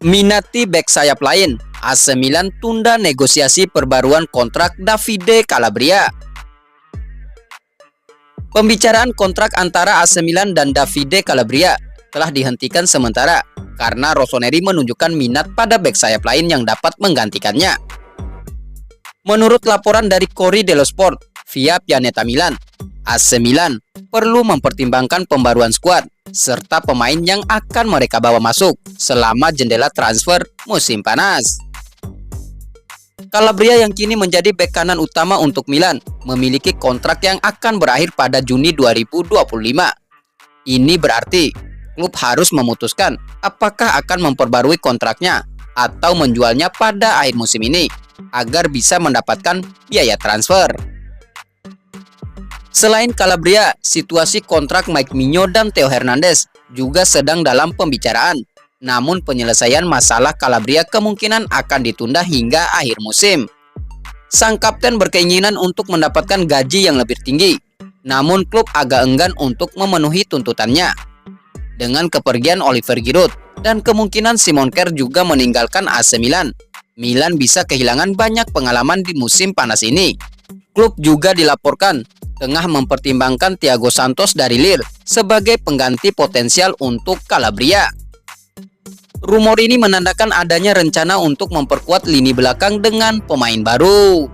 Minati bek sayap lain, AC Milan tunda negosiasi perbaruan kontrak Davide Calabria. Pembicaraan kontrak antara AC Milan dan Davide Calabria telah dihentikan sementara karena Rossoneri menunjukkan minat pada bek sayap lain yang dapat menggantikannya. Menurut laporan dari Corriere dello Sport via Pianeta Milan, AC Milan perlu mempertimbangkan pembaruan skuad serta pemain yang akan mereka bawa masuk selama jendela transfer musim panas. Calabria yang kini menjadi bek kanan utama untuk Milan memiliki kontrak yang akan berakhir pada Juni 2025. Ini berarti klub harus memutuskan apakah akan memperbarui kontraknya atau menjualnya pada akhir musim ini agar bisa mendapatkan biaya transfer. Selain Calabria, situasi kontrak Mike Migno dan Theo Hernandez juga sedang dalam pembicaraan. Namun penyelesaian masalah Calabria kemungkinan akan ditunda hingga akhir musim. Sang kapten berkeinginan untuk mendapatkan gaji yang lebih tinggi, namun klub agak enggan untuk memenuhi tuntutannya. Dengan kepergian Oliver Giroud dan kemungkinan Simon Kjær juga meninggalkan AC Milan, Milan bisa kehilangan banyak pengalaman di musim panas ini. Klub juga dilaporkan tengah mempertimbangkan Thiago Santos dari Lille sebagai pengganti potensial untuk Calabria. Rumor ini menandakan adanya rencana untuk memperkuat lini belakang dengan pemain baru.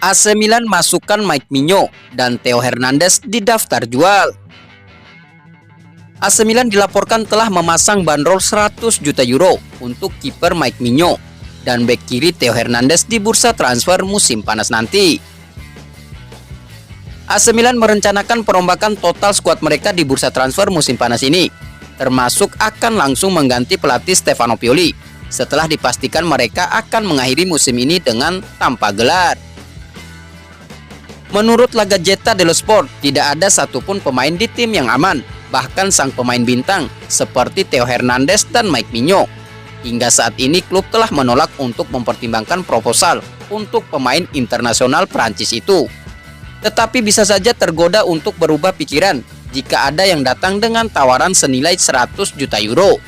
AC Milan masukkan Mike Migno dan Theo Hernandez di daftar jual. AC Milan dilaporkan telah memasang bandrol 100 juta euro untuk kiper Mike Migno dan bek kiri Theo Hernandez di bursa transfer musim panas nanti. AC Milan merencanakan perombakan total skuad mereka di bursa transfer musim panas ini, termasuk akan langsung mengganti pelatih Stefano Pioli setelah dipastikan mereka akan mengakhiri musim ini dengan tanpa gelar. Menurut La Gazzetta dello Sport, tidak ada satupun pemain di tim yang aman, bahkan sang pemain bintang seperti Theo Hernandez dan Mike Migno. Hingga saat ini klub telah menolak untuk mempertimbangkan proposal untuk pemain internasional Prancis itu. Tetapi bisa saja tergoda untuk berubah pikiran jika ada yang datang dengan tawaran senilai 100 juta euro.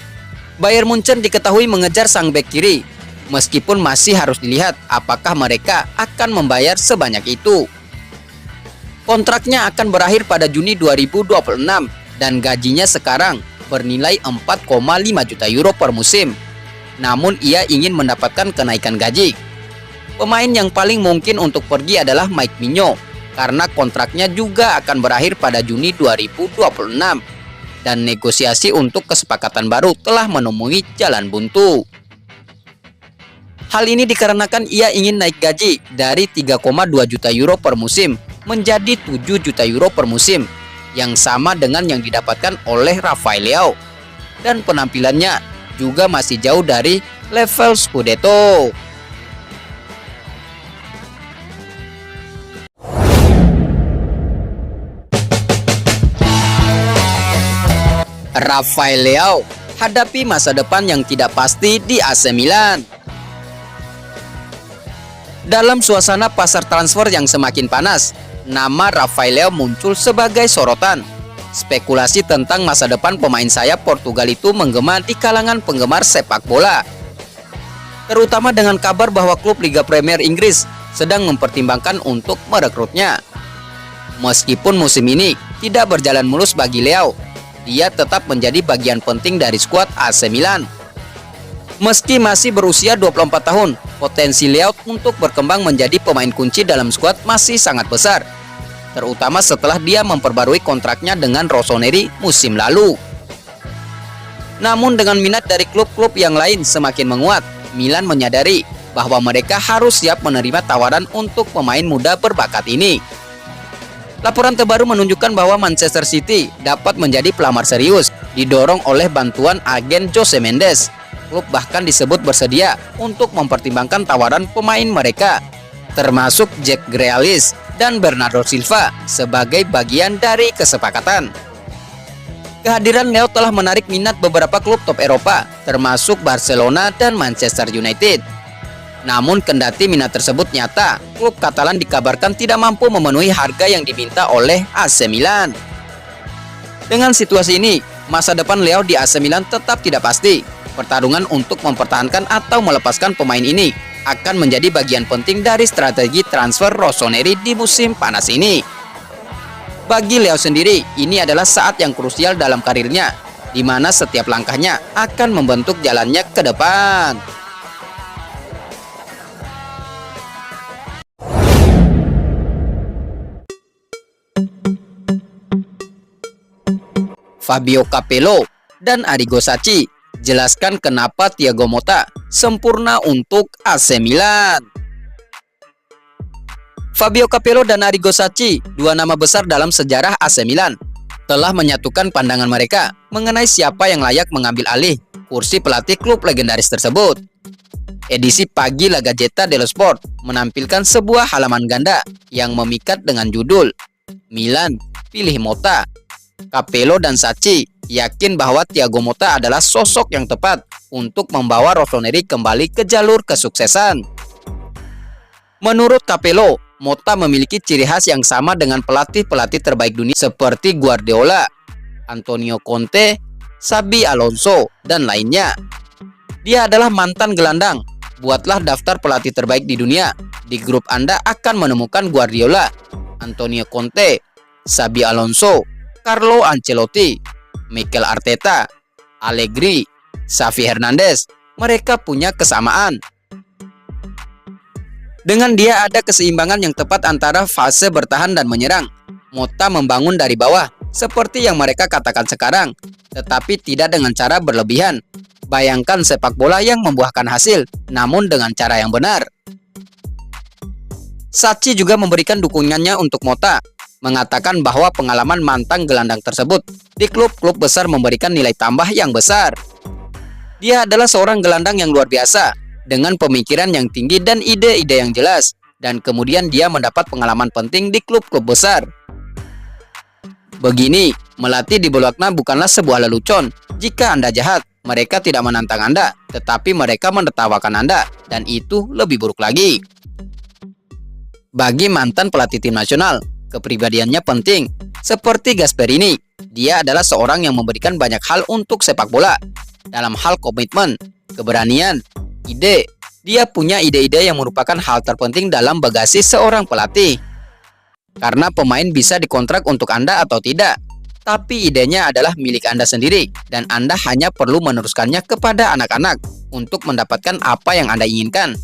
Bayern Munchen diketahui mengejar sang bek kiri, meskipun masih harus dilihat apakah mereka akan membayar sebanyak itu. Kontraknya akan berakhir pada Juni 2026 dan gajinya sekarang bernilai 4,5 juta euro per musim. Namun ia ingin mendapatkan kenaikan gaji. Pemain yang paling mungkin untuk pergi adalah Mike Migno karena kontraknya juga akan berakhir pada Juni 2026 dan negosiasi untuk kesepakatan baru telah menemui jalan buntu. Hal ini dikarenakan ia ingin naik gaji dari 3,2 juta euro per musim menjadi 7 juta euro per musim, yang sama dengan yang didapatkan oleh Rafael Leao, dan penampilannya juga masih jauh dari level Scudetto. Rafael Leao hadapi masa depan yang tidak pasti di AC Milan. Dalam suasana pasar transfer yang semakin panas, nama Rafael Leao muncul sebagai sorotan. Spekulasi tentang masa depan pemain sayap Portugal itu menggema di kalangan penggemar sepak bola. Terutama dengan kabar bahwa klub Liga Premier Inggris sedang mempertimbangkan untuk merekrutnya. Meskipun musim ini tidak berjalan mulus bagi Leao, dia tetap menjadi bagian penting dari skuad AC Milan. Meski masih berusia 24 tahun, potensi Leao untuk berkembang menjadi pemain kunci dalam skuad masih sangat besar, terutama setelah dia memperbarui kontraknya dengan Rossoneri musim lalu. Namun dengan minat dari klub-klub yang lain semakin menguat, Milan menyadari bahwa mereka harus siap menerima tawaran untuk pemain muda berbakat ini. Laporan terbaru menunjukkan bahwa Manchester City dapat menjadi pelamar serius, didorong oleh bantuan agen Jose Mendes. Klub bahkan disebut bersedia untuk mempertimbangkan tawaran pemain mereka, termasuk Jack Grealish dan Bernardo Silva sebagai bagian dari kesepakatan. Kehadiran Leao telah menarik minat beberapa klub top Eropa, termasuk Barcelona dan Manchester United. Namun kendati minat tersebut nyata, klub Katalan dikabarkan tidak mampu memenuhi harga yang diminta oleh AC Milan. Dengan situasi ini, masa depan Leao di AC Milan tetap tidak pasti. Pertarungan untuk mempertahankan atau melepaskan pemain ini akan menjadi bagian penting dari strategi transfer Rossoneri di musim panas ini. Bagi Leao sendiri, ini adalah saat yang krusial dalam karirnya, di mana setiap langkahnya akan membentuk jalannya ke depan. Fabio Capello dan Arrigo Sacchi jelaskan kenapa Thiago Motta sempurna untuk AC Milan. Fabio Capello dan Arrigo Sacchi, dua nama besar dalam sejarah AC Milan, telah menyatukan pandangan mereka mengenai siapa yang layak mengambil alih kursi pelatih klub legendaris tersebut. Edisi pagi La Gazzetta dello Sport menampilkan sebuah halaman ganda yang memikat dengan judul "Milan pilih Motta". Capello dan Sacchi yakin bahwa Thiago Motta adalah sosok yang tepat untuk membawa Rossoneri kembali ke jalur kesuksesan. Menurut Capello, Motta memiliki ciri khas yang sama dengan pelatih-pelatih terbaik dunia seperti Guardiola, Antonio Conte, Xabi Alonso, dan lainnya. Dia adalah mantan gelandang. Buatlah daftar pelatih terbaik di dunia. Di grup Anda akan menemukan Guardiola, Antonio Conte, Xabi Alonso, Carlo Ancelotti, Mikel Arteta, Allegri, Xavi Hernandez. Mereka punya kesamaan. Dengan dia ada keseimbangan yang tepat antara fase bertahan dan menyerang. Motta membangun dari bawah, seperti yang mereka katakan sekarang, tetapi tidak dengan cara berlebihan. Bayangkan sepak bola yang membuahkan hasil, namun dengan cara yang benar. Sacchi juga memberikan dukungannya untuk Motta, mengatakan bahwa pengalaman mantan gelandang tersebut di klub-klub besar memberikan nilai tambah yang besar. Dia adalah seorang gelandang yang luar biasa, dengan pemikiran yang tinggi dan ide-ide yang jelas, dan kemudian dia mendapat pengalaman penting di klub-klub besar. Begini, melatih di Bologna bukanlah sebuah lelucon. Jika Anda jahat, mereka tidak menantang Anda, tetapi mereka menertawakan Anda, dan itu lebih buruk lagi. Bagi mantan pelatih tim nasional, kepribadiannya penting. Seperti Gasperini, dia adalah seorang yang memberikan banyak hal untuk sepak bola. Dalam hal komitmen, keberanian, ide, dia punya ide-ide yang merupakan hal terpenting dalam bagasi seorang pelatih. Karena pemain bisa dikontrak untuk Anda atau tidak, tapi idenya adalah milik Anda sendiri, dan Anda hanya perlu meneruskannya kepada anak-anak untuk mendapatkan apa yang Anda inginkan.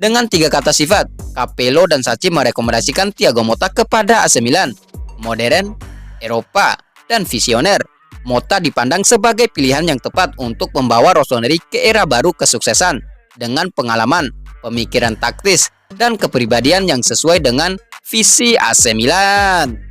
Dengan 3 kata sifat, Capello dan Sacchi merekomendasikan Thiago Motta kepada AC Milan: modern, Eropa, dan visioner. Motta dipandang sebagai pilihan yang tepat untuk membawa Rossoneri ke era baru kesuksesan dengan pengalaman, pemikiran taktis, dan kepribadian yang sesuai dengan visi AC Milan.